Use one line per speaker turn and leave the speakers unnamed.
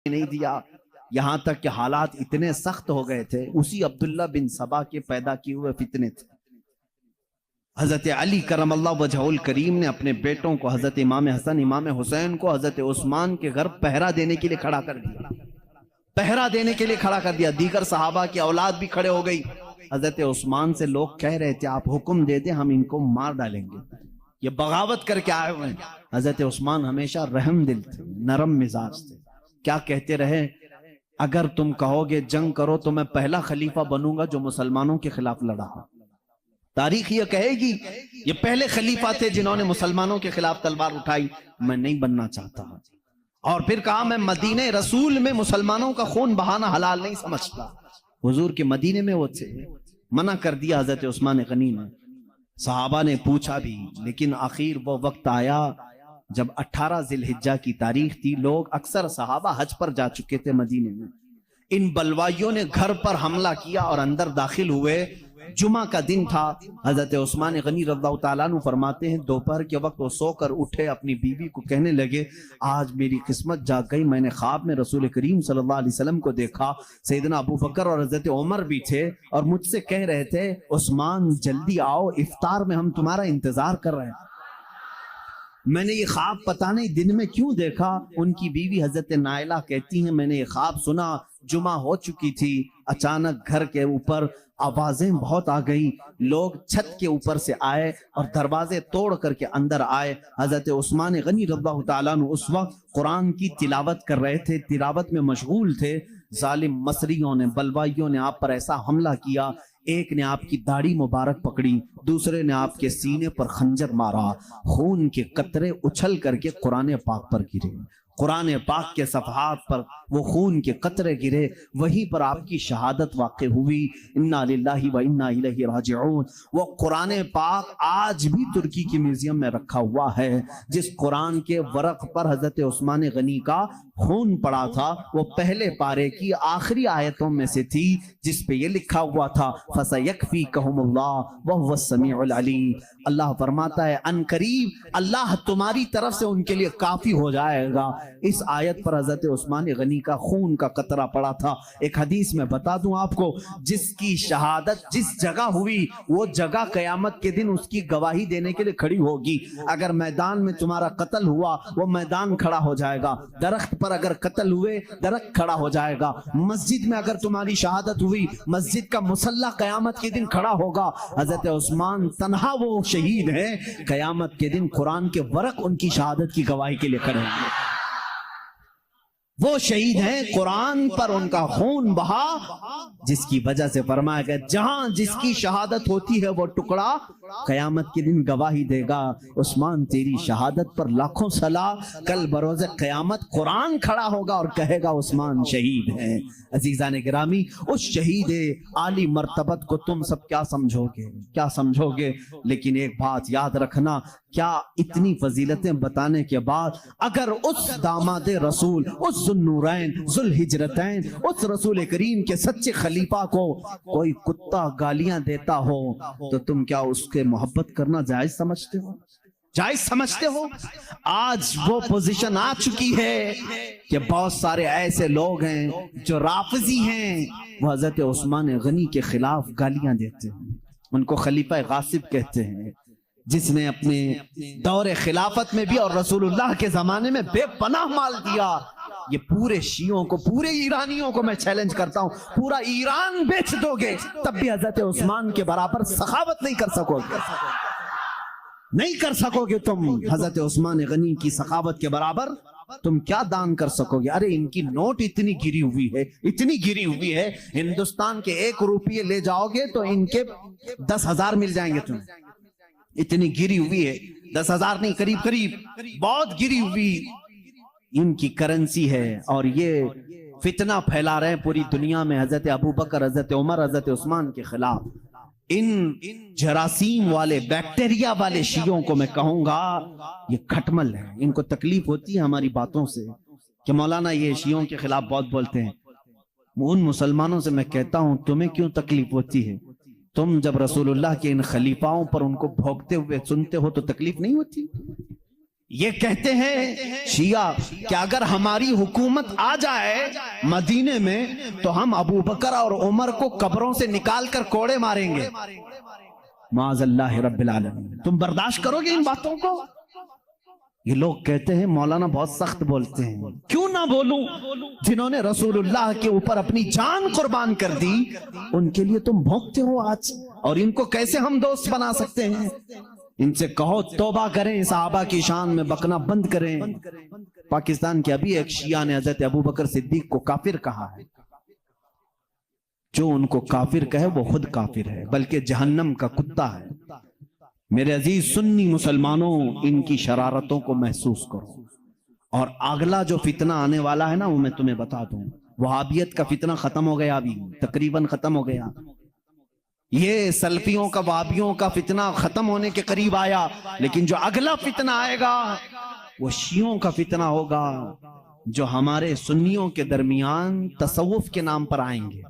نہیں دیا، یہاں تک کہ حالات اتنے سخت ہو گئے تھے. اسی عبداللہ بن سبا کے پیدا کیے ہوئے فتنے تھے. حضرت علی کرم اللہ وجہہ الکریم نے اپنے بیٹوں کو، حضرت امام حسن امام حسین کو حضرت عثمان کے گھر پہرا دینے کے لیے کھڑا کر دیا. پہرا دینے کے لیے کھڑا کر دیا. دیگر صحابہ کی اولاد بھی کھڑے ہو گئی. حضرت عثمان سے لوگ کہہ رہے تھے آپ حکم دے دیں ہم ان کو مار ڈالیں گے، یہ بغاوت کر کے آئے ہوئے ہیں. حضرت عثمان ہمیشہ رحم دل تھے، نرم مزاج تھے. کیا کہتے رہے؟ اگر تم کہو گے جنگ کرو تو میں پہلا خلیفہ بنوں گا جو مسلمانوں کے خلاف لڑا. تاریخ یہ کہے گی یہ پہلے خلیفہ تھے جنہوں نے مسلمانوں کے خلاف تلوار اٹھائی. میں نہیں بننا چاہتا. اور پھر کہا میں مدینہ رسول میں مسلمانوں کا خون بہانا حلال نہیں سمجھتا. حضور کے مدینے میں وہ تھے. منع کر دیا حضرت عثمان غنی نے. صحابہ نے پوچھا بھی، لیکن آخر وہ وقت آیا جب 18 ذی الحجہ کی تاریخ تھی. لوگ اکثر صحابہ حج پر جا چکے تھے مدینے میں. ان بلوائیوں نے گھر پر حملہ کیا اور اندر داخل ہوئے. جمعہ کا دن تھا. حضرت عثمان غنی رضی اللہ تعالیٰ عنہ فرماتے ہیں دوپہر کے وقت وہ سو کر اٹھے، اپنی بیوی کو کہنے لگے آج میری قسمت جاگ گئی. میں نے خواب میں رسول کریم صلی اللہ علیہ وسلم کو دیکھا. سیدنا ابو بکر اور حضرت عمر بھی تھے اور مجھ سے کہہ رہے تھے عثمان جلدی آؤ، افطار میں ہم تمہارا انتظار کر رہے ہیں. میں نے یہ خواب پتہ نہیں دن میں کیوں دیکھا. ان کی بیوی حضرت نائلہ کہتی ہیں میں نے یہ خواب سنا، جمعہ ہو چکی تھی، اچانک گھر کے اوپر آوازیں بہت آ گئی. لوگ چھت کے اوپر سے آئے اور دروازے توڑ کر کے اندر آئے. حضرت عثمان غنی رضی اللہ تعالیٰ عنہ اس وقت قرآن کی تلاوت کر رہے تھے، تلاوت میں مشغول تھے. ظالم مصریوں نے، بلوائیوں نے آپ پر ایسا حملہ کیا. ایک نے آپ کی داڑھی مبارک پکڑی، دوسرے نے آپ کے سینے پر خنجر مارا. خون کے قطرے اچھل کر کے قرآن پاک پر گرے. قرآن پاک کے صفحات پر وہ خون کے قطرے گرے. وہیں پر آپ کی شہادت واقع ہوئی. انا للہ و انا الیہ راجعون. وہ قرآن پاک آج بھی ترکی کی میوزیم میں رکھا ہوا ہے. جس قرآن کے ورق پر حضرت عثمان غنی کا خون پڑا تھا وہ پہلے پارے کی آخری آیتوں میں سے تھی جس پہ یہ لکھا ہوا تھا فَسَيَكْفِيكَهُمُ اللَّهُ وَهُوَ السَّمِيعُ الْعَلِيمُ. اللہ فرماتا ہے ان قریب اللہ تمہاری طرف سے ان کے لیے کافی ہو جائے گا. اس آیت پر حضرت عثمان غنی کا خون کا قطرہ پڑا تھا. ایک حدیث میں بتا دوں آپ کو، جس کی شہادت جس جگہ ہوئی وہ جگہ قیامت کے دن اس کی گواہی دینے کے لیے کھڑی ہوگی. اگر میدان میں تمہارا قتل ہوا وہ میدان کھڑا ہو جائے گا. درخت پر اگر قتل ہوئے درخت کھڑا ہو جائے گا. مسجد میں اگر تمہاری شہادت ہوئی مسجد کا مصلی قیامت کے دن کھڑا ہوگا. حضرت عثمان تنہا وہ شہید ہیں، قیامت کے دن قرآن کے ورق ان کی شہادت کی گواہی کے لیے کھڑے ہوں گے. وہ شہید ہیں قرآن پر ان کا خون بہا، جس کی وجہ سے فرمایا گیا جہاں جس کی شہادت ہوتی ہے وہ ٹکڑا قیامت کے دن گواہی دے گا. عثمان تیری شہادت پر لاکھوں صلاح. کل بروز قیامت قرآن کھڑا ہوگا اور کہے گا عثمان شہید ہیں. عزیزان گرامی، اس شہید عالی مرتبت کو تم سب کیا سمجھو گے، کیا سمجھو گے؟ لیکن ایک بات یاد رکھنا، کیا اتنی فضیلتیں بتانے کے بعد اگر اس داماد رسول، اس ذوالنورین ذوالہجرتین، اس رسول کریم کے سچے خلیفہ کو کوئی کتا گالیاں دیتا ہو تو تم کیا اس کے محبت کرنا جائز سمجھتے ہو؟ جائز سمجھتے ہو؟ آج وہ پوزیشن آ چکی ہے کہ بہت سارے ایسے لوگ ہیں جو رافضی ہیں، وہ حضرت عثمان غنی کے خلاف گالیاں دیتے ہیں، ان کو خلیفہ غاصب کہتے ہیں، جس نے اپنے دور خلافت میں بھی اور رسول اللہ کے زمانے میں بے پناہ مال دیا. یہ پورے شیعوں کو، پورے ایرانیوں کو میں چیلنج کرتا ہوں، پورا ایران بیچ دو گے تب بھی حضرت عثمان کے برابر سخاوت نہیں کر سکو گے. نہیں کر سکو گے تم حضرت عثمان غنی کی سخاوت کے برابر. تم کیا دان کر سکو گے؟ ارے ان کی نوٹ اتنی گری ہوئی ہے، اتنی گری ہوئی ہے، ہندوستان کے 1 روپیے لے جاؤ گے تو ان کے 10,000 مل جائیں گے تمہیں. اتنی گری ہوئی ہے، 10,000 نہیں، قریب قریب بہت گری ہوئی ان کی کرنسی ہے. اور یہ فتنہ پھیلا رہے ہیں پوری دنیا میں حضرت ابوبکر، حضرت عمر، حضرت عثمان کے خلاف. ان جراثیم والے، بیکٹیریا والے شیعوں کو میں کہوں گا یہ کھٹمل ہے. ان کو تکلیف ہوتی ہے ہماری باتوں سے کہ مولانا یہ شیعوں کے خلاف بہت بولتے ہیں. ان مسلمانوں سے میں کہتا ہوں تمہیں کیوں تکلیف ہوتی ہے؟ تم جب رسول اللہ کے ان خلیفاؤں پر ان کو بھوکتے ہوئے سنتے ہو تو تکلیف نہیں ہوتی؟ یہ کہتے ہیں شیعہ کہ اگر ہماری حکومت آ جائے مدینے میں تو ہم ابو بکر اور عمر کو قبروں سے نکال کر کوڑے ماریں گے۔ معاذ اللہ رب العالمین، تم برداشت کرو گے ان باتوں کو؟ یہ لوگ کہتے ہیں مولانا بہت سخت بولتے ہیں۔ کیوں نہ بولوں؟ جنہوں نے رسول اللہ کے اوپر اپنی جان قربان کر دی ان کے لیے تم بھونکتے ہو آج، اور ان کو کیسے ہم دوست بنا سکتے ہیں؟ ان سے کہو توبہ کریں، صحابہ کی شان میں بکنا بند کریں۔ پاکستان کے ابھی ایک شیعہ نے حضرت ابو بکر صدیق کو کافر کہا ہے۔ جو ان کو کافر کہے وہ خود کافر ہے، بلکہ جہنم کا کتا ہے۔ میرے عزیز سنی مسلمانوں، ان کی شرارتوں کو محسوس کرو، اور اگلا جو فتنہ آنے والا ہے نا وہ میں تمہیں بتا دوں۔ وہابیت کا فتنہ ختم ہو گیا، ابھی تقریباً ختم ہو گیا۔ یہ سلفیوں کا وہابیوں کا فتنہ ختم ہونے کے قریب آیا، لیکن جو اگلا فتنہ آئے گا وہ شیعوں کا فتنہ ہوگا، جو ہمارے سنیوں کے درمیان تصوف کے نام پر آئیں گے۔